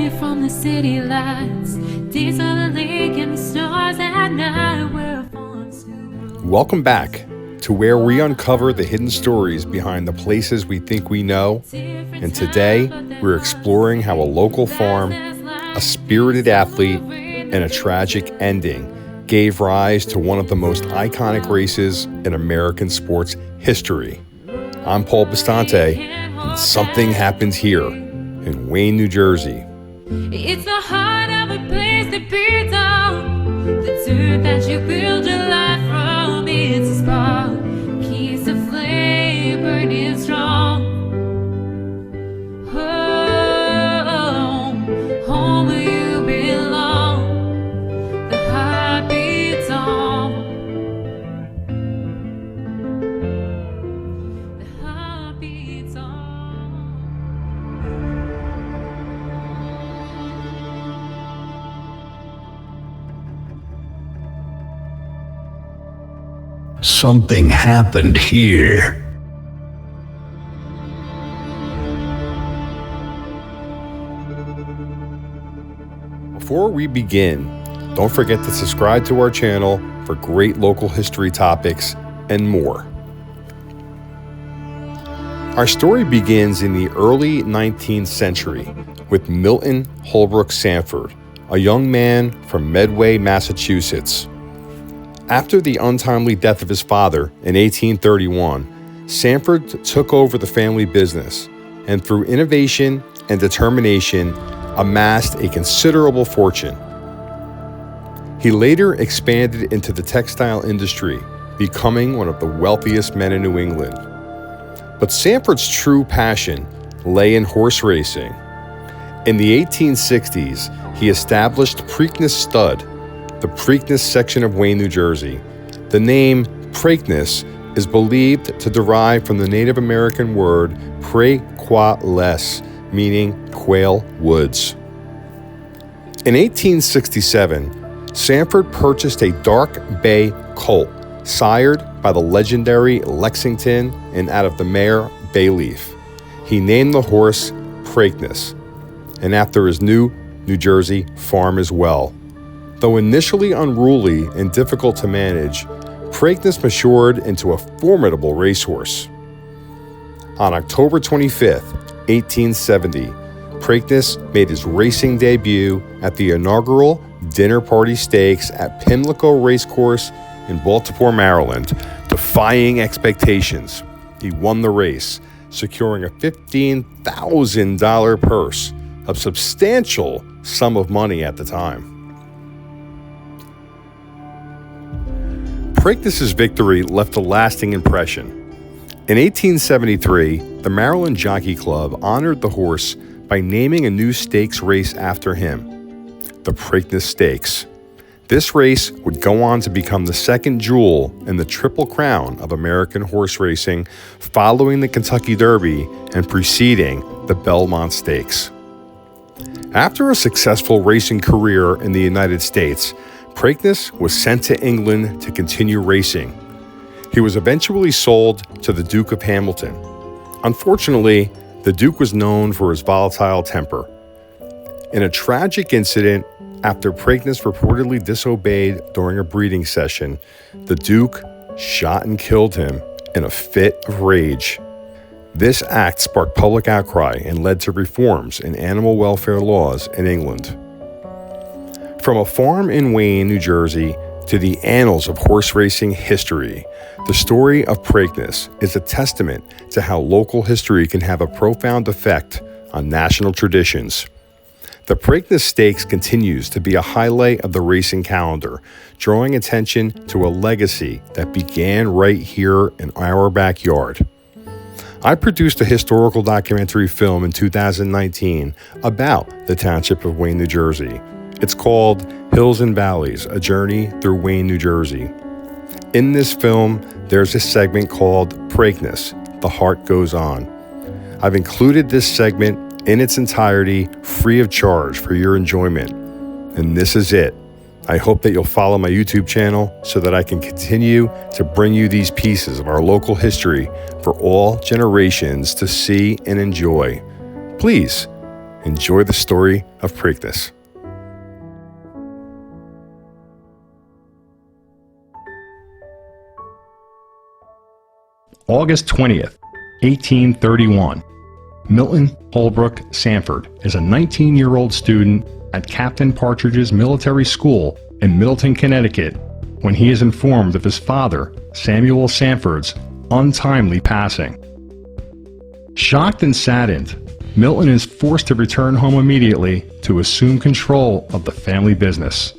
away from the city lights. Days of the lake and the stars at night were fun to. Welcome back to where we uncover the hidden stories behind the places we think we know. And today, we're exploring how a local farm, a spirited athlete, and a tragic ending gave rise to one of the most iconic races in American sports history. I'm Paul Bastante, and something happened here in Wayne, New Jersey. It's the heart of a place that beats on the dirt that you build your life from. It's a spark, keeps the flame burning strong. Home where you belong. The heart beats on. The heart beats on. Something happened here. Before we begin, don't forget to subscribe to our channel for great local history topics and more. Our story begins in the early 19th century with Milton H. Sanford, a young man from Medway, Massachusetts. After the untimely death of his father in 1831, Sanford took over the family business and through innovation and determination amassed a considerable fortune. He later expanded into the textile industry, becoming one of the wealthiest men in New England. But Sanford's true passion lay in horse racing. In the 1860s, he established Preakness Stud, the Preakness section of Wayne, New Jersey. The name Preakness is believed to derive from the Native American word Preakness, meaning quail woods. In 1867, Sanford purchased a dark bay colt, sired by the legendary Lexington and out of the mare Bayleaf. He named the horse Preakness, and after his new Jersey farm as well. Though initially unruly and difficult to manage, Preakness matured into a formidable racehorse. On October 25th, 1870, Preakness made his racing debut at the inaugural Dinner Party Stakes at Pimlico Racecourse in Baltimore, Maryland. Defying expectations, he won the race, securing a $15,000 purse, a substantial sum of money at the time. Preakness's victory left a lasting impression. In 1873, the Maryland Jockey Club honored the horse by naming a new stakes race after him, the Preakness Stakes. This race would go on to become the second jewel in the Triple Crown of American horse racing, following the Kentucky Derby and preceding the Belmont Stakes. After a successful racing career in the United States, Preakness was sent to England to continue racing. He was eventually sold to the Duke of Hamilton. Unfortunately, the Duke was known for his volatile temper. In a tragic incident, after Preakness reportedly disobeyed during a breeding session, the Duke shot and killed him in a fit of rage. This act sparked public outcry and led to reforms in animal welfare laws in England. From a farm in Wayne, New Jersey, to the annals of horse racing history, the story of Preakness is a testament to how local history can have a profound effect on national traditions. The Preakness Stakes continues to be a highlight of the racing calendar, drawing attention to a legacy that began right here in our backyard. I produced a historical documentary film in 2019 about the township of Wayne, New Jersey. It's called Hills and Valleys, A Journey Through Wayne, New Jersey. In this film, there's a segment called Preakness, The Heart Goes On. I've included this segment in its entirety free of charge for your enjoyment. And this is it. I hope that you'll follow my YouTube channel so that I can continue to bring you these pieces of our local history for all generations to see and enjoy. Please, Enjoy the story of Preakness. August 20th, 1831. Milton Holbrook Sanford is a 19-year-old student at Captain Partridge's military school in Middleton, Connecticut, when he is informed of his father, Samuel Sanford's, untimely passing. Shocked and saddened, Milton is forced to return home immediately to assume control of the family business.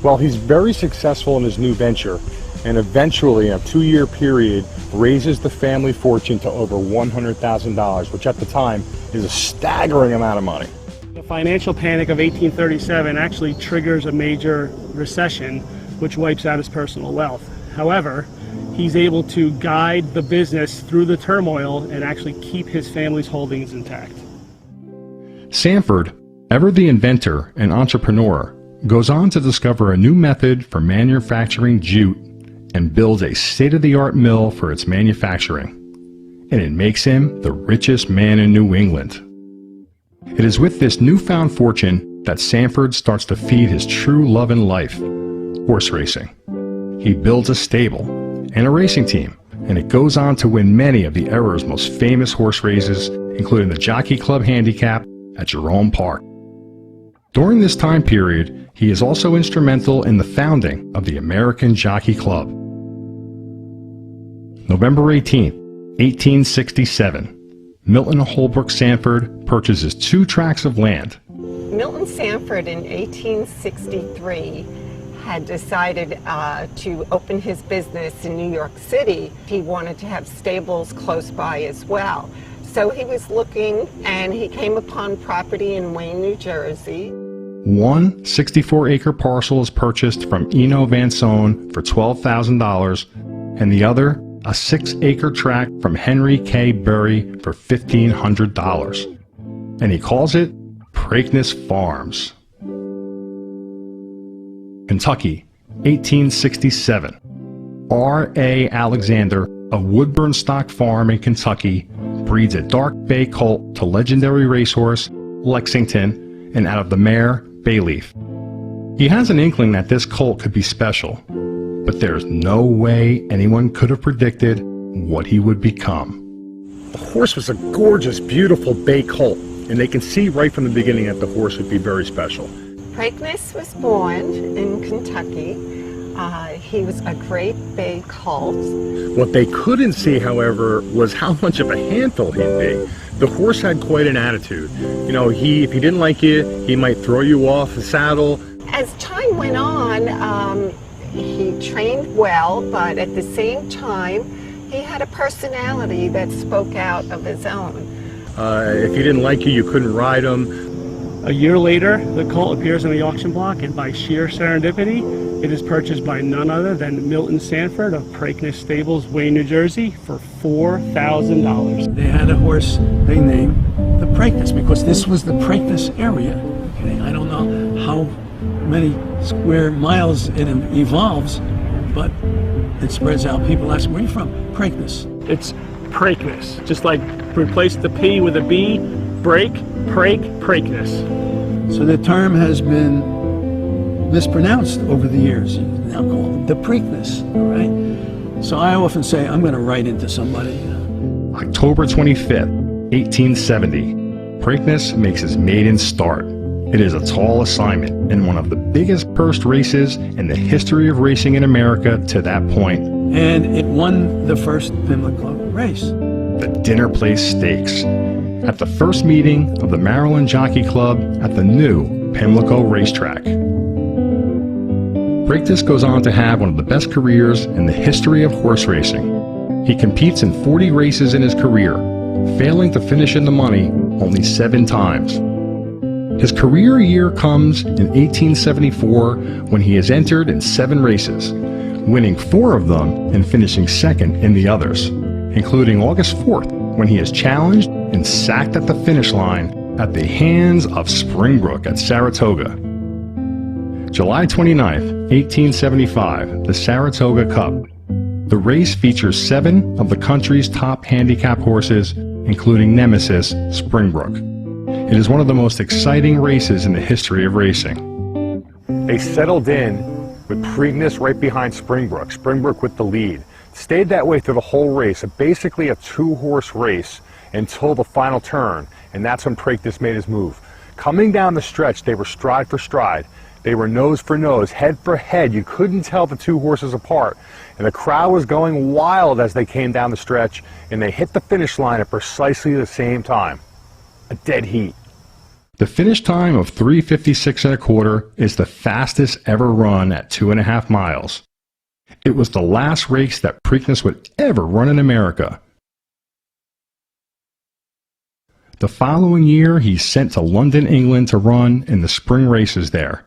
Well, he's very successful in his new venture, and eventually, in a 2-year period, raises the family fortune to over $100,000, which at the time is a staggering amount of money. The financial panic of 1837 actually triggers a major recession, which wipes out his personal wealth. However, he's able to guide the business through the turmoil and actually keep his family's holdings intact. Sanford, ever the inventor and entrepreneur, goes on to discover a new method for manufacturing jute and builds a state-of-the-art mill for its manufacturing. And it makes him the richest man in New England. It is with this newfound fortune that Sanford starts to feed his true love in life, horse racing. He builds a stable and a racing team, and it goes on to win many of the era's most famous horse races, including the Jockey Club Handicap at Jerome Park. During this time period, he is also instrumental in the founding of the American Jockey Club. November 18, 1867, Milton Holbrook Sanford purchases 2 tracts of land. Milton Sanford in 1863 had decided to open his business in New York City. He wanted to have stables close by as well. So he was looking, and he came upon property in Wayne, New Jersey. One 64-acre parcel is purchased from Eno Van Sohn for $12,000, and the other, a 6-acre tract from Henry K. Berry for $1,500. And he calls it Preakness Farms. Kentucky, 1867. R.A. Alexander of Woodburn Stock Farm in Kentucky breeds a dark bay colt to legendary racehorse Lexington, and out of the mare Bayleaf. He has an inkling that this colt could be special, but there's no way anyone could have predicted what he would become. The horse was a gorgeous, beautiful bay colt, and they can see right from the beginning that the horse would be very special. Preakness was born in Kentucky. He was a great bay colt. What they couldn't see, however, was how much of a handful he'd be. The horse had quite an attitude. You know, if he didn't like you, he might throw you off the saddle. As time went on, he trained well, but at the same time, he had a personality that spoke out of his own. If he didn't like you, you couldn't ride him. A year later, the colt appears on the auction block, and by sheer serendipity, it is purchased by none other than Milton Sanford of Preakness Stables, Wayne, New Jersey, for $4,000. They had a horse they named the Preakness because this was the Preakness area. Okay? I don't know how many square miles it evolves, but it spreads out. People ask, where are you from? Preakness. It's Preakness. Just like replace the P with a B, break, Preakness. So the term has been mispronounced over the years. Now called the Preakness, all right? So I often say, I'm going to write into somebody. October 25th, 1870, Preakness makes his maiden start. It is a tall assignment and one of the biggest pursed races in the history of racing in America to that point. And it won the first Pimlico race. The Dinner Place Stakes, at the first meeting of the Maryland Jockey Club at the new Pimlico racetrack. Preakness goes on to have one of the best careers in the history of horse racing. He competes in 40 races in his career, failing to finish in the money only 7 times. His career year comes in 1874 when he is entered in 7 races, winning 4 of them and finishing second in the others, including August 4th when he is challenged and sacked at the finish line at the hands of Springbrook at Saratoga. July 29th, 1875, the Saratoga Cup. The race features 7 of the country's top handicap horses, including Nemesis Springbrook. It is one of the most exciting races in the history of racing. They settled in with Preakness right behind Springbrook, Springbrook with the lead. Stayed that way through the whole race, basically a two-horse race until the final turn, and that's when Preakness made his move. Coming down the stretch, they were stride for stride. They were nose for nose, head for head. You couldn't tell the two horses apart. And the crowd was going wild as they came down the stretch, and they hit the finish line at precisely the same time. A dead heat. The finish time of 3:56 1/4 is the fastest ever run at 2.5 miles. It was the last race that Preakness would ever run in America. The following year, he's sent to London, England to run in the spring races there.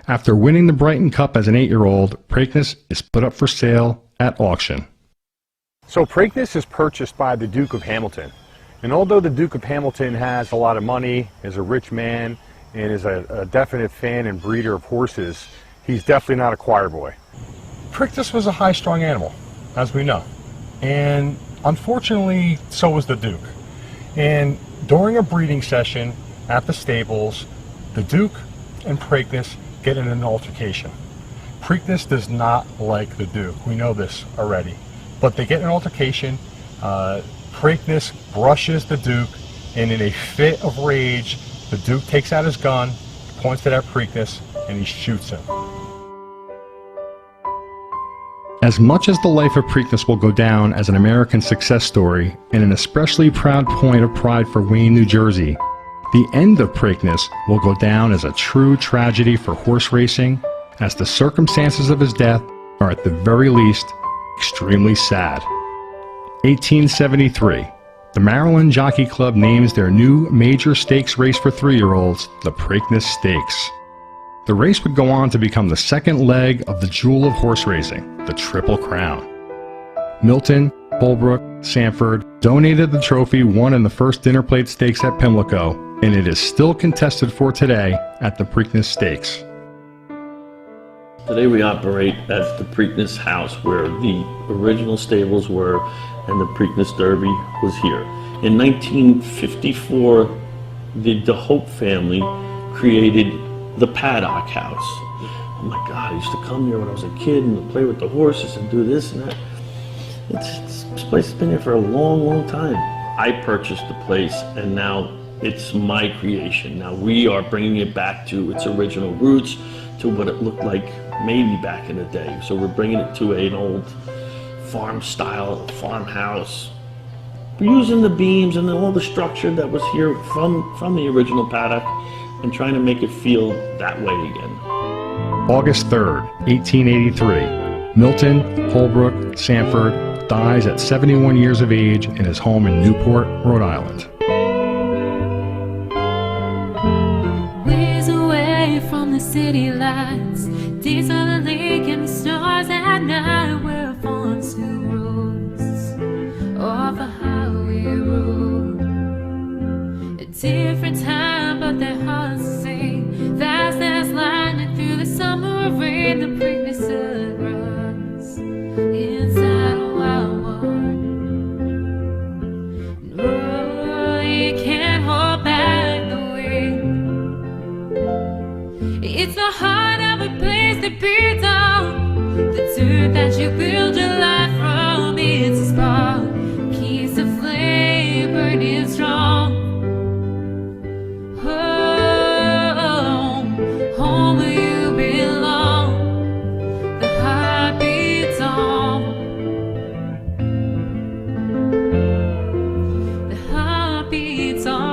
After winning the Brighton Cup as an 8-year-old, Preakness is put up for sale at auction. So Preakness is purchased by the Duke of Hamilton. And although the Duke of Hamilton has a lot of money, is a rich man, and is a definite fan and breeder of horses, he's definitely not a choir boy. Preakness was a high-strung animal, as we know. And unfortunately, so was the Duke. And during a breeding session at the stables, the Duke and Preakness get in an altercation. Preakness does not like the Duke. We know this already. But they get in an altercation. Preakness brushes the Duke, and in a fit of rage, the Duke takes out his gun, points it at Preakness, and he shoots him. As much as the life of Preakness will go down as an American success story and an especially proud point of pride for Wayne, New Jersey, the end of Preakness will go down as a true tragedy for horse racing, as the circumstances of his death are at the very least extremely sad. 1873, the Maryland Jockey Club names their new major stakes race for 3-year-olds the Preakness Stakes. The race would go on to become the second leg of the jewel of horse racing, the Triple Crown. Milton, Holbrook, Sanford donated the trophy won in the first dinner plate stakes at Pimlico, and it is still contested for today at the Preakness Stakes. Today we operate at the Preakness house where the original stables were and the Preakness Derby was here. In 1954, the DeHope family created the Paddock House. Oh my God, I used to come here when I was a kid and play with the horses and do this and that. This place has been here for a long, long time. I purchased the place and now it's my creation. Now we are bringing it back to its original roots, to what it looked like maybe back in the day. So we're bringing it to an old farm style farmhouse. We're using the beams and all the structure that was here from the original paddock and trying to make it feel that way again. August 3rd, 1883, Milton Holbrook Sanford dies at 71 years of age in his home in Newport, Rhode Island. Ways away from the city lights, days on the lake and the stars at night, where farms to roads off a highway road. A different time, but their hearts the same. Fast as lightning through the summer rain, the Preakness Stud runs inside a wild one. No, you can't hold back the wind. It's the heart of a place that beats on the dirt that you build your life from. It's a spark, keeps the flame burning strong. Home where you belong, the heart beats on. The heart beats on.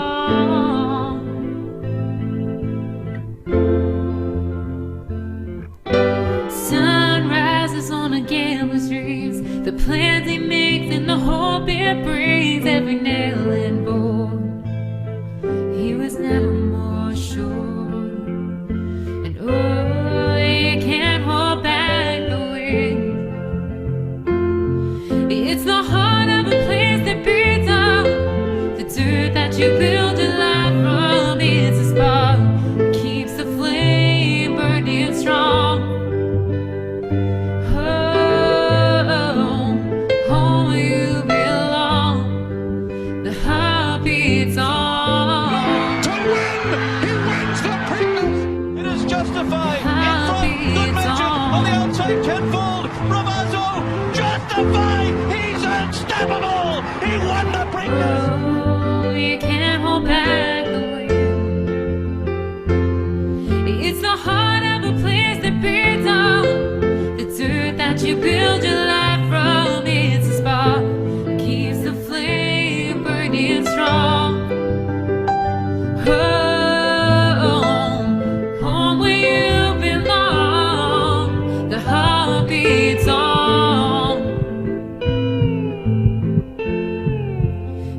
Sun rises on a gambler's dreams, the plans he makes and the hope it brings. Every nail and bolt, he was never more sure. And oh, you can't hold back the wind. It's the heart of a place that beats on the dirt that you build your life from. It's a spark, keeps the flame burning strong. Home where you belong, the heart beats on. the fight. He's unstoppable. He won the Preakness. Oh, you can't hold back the wind. It's the heart of a place that beats on the dirt that you build your life from. It's a spark that keeps the flame burning strong. Home where you belong. The heart beats on.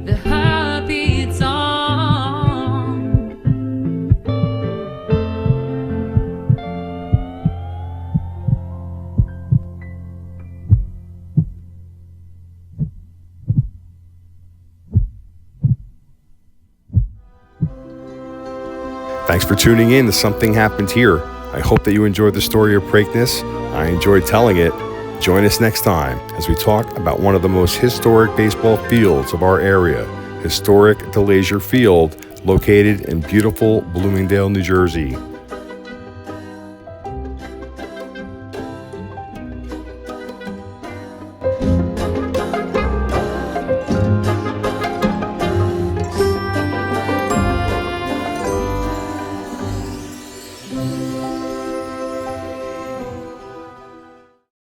The heart beats on. Thanks for tuning in to Something Happened Here. I hope that you enjoyed the story of Preakness. I enjoyed telling it. Join us next time as we talk about one of the most historic baseball fields of our area, historic DeLazier Field, located in beautiful Bloomingdale, New Jersey.